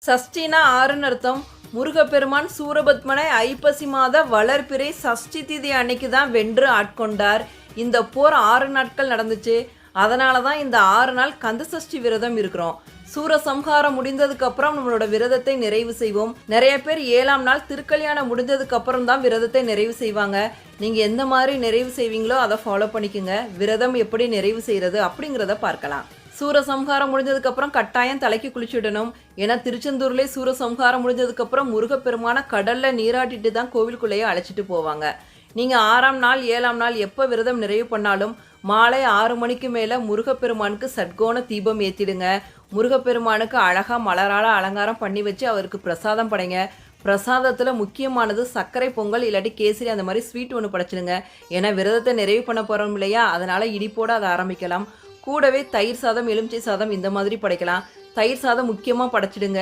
சஷ்டினா ஆறுன்னு அர்த்தம். முருகப்பெருமான் சூரபத்மனை ஐப்பசி மாத வளர்பிறை சஷ்டி திதி அன்னைக்கு தான் வென்று ஆட்கொண்டார். இந்த போர் 6 நாட்கள் நடந்துச்சு. அதனால தான் இந்த 6 நாள் கந்த சஷ்டி விரதம் இருக்கிறோம். சூரசம்ஹாரம் முடிந்ததுக்கு அப்புறம் நம்மளோட விரதத்தை நிறைவு செய்வோம். நிறைய பேர் 7ஆம் நாள் திருக்கல்யாணம் முடிஞ்சதுக்கு அப்புறம் தான் விரதத்தை நிறைவு செய்வாங்க. நீங்க எந்த மாதிரி நிறைவு செய்வீங்களோ அதை ஃபாலோ பண்ணிக்கோங்க. விரதம் எப்படி நிறைவு செய்யறது அப்படிங்கிறத பார்க்கலாம். சூரசம்ஹாரம் முடிஞ்சதுக்கு அப்புறம் கட்டாயம் தலைக்கு குளிச்சுடணும். ஏன்னா திருச்செந்தூர்லேயே சூரசம்ஹாரம் முடிஞ்சதுக்கு அப்புறம் முருகப்பெருமான கடல்ல நீராட்டிட்டு தான் கோவிலுக்குள்ளேயே அழைச்சிட்டு போவாங்க. நீங்க 6ஆம் நாள் 7ஆம் நாள் எப்போ விரதம் நிறைவு பண்ணாலும் மாலை 6 மணிக்கு மேல முருகப்பெருமானுக்கு சட்கோண தீபம் ஏத்திடுங்க. முருகப்பெருமானுக்கு அழகா மலரால அலங்காரம் பண்ணி வச்சு அவருக்கு பிரசாதம் படைங்க. பிரசாதத்துல முக்கியமானது சர்க்கரை பொங்கல் இல்லாட்டி கேசரி அந்த மாதிரி ஸ்வீட் ஒன்று படைச்சிடுங்க. ஏன்னா விரதத்தை நிறைவு பண்ண போறோம் இல்லையா, அதனால இடிப்போட அதை ஆரம்பிக்கலாம். கூடவே தயிர் சாதம், எலுமிச்சை சாதம் இந்த மாதிரி படைக்கலாம். தயிர் சாதம் முக்கியமாக படைச்சிடுங்க.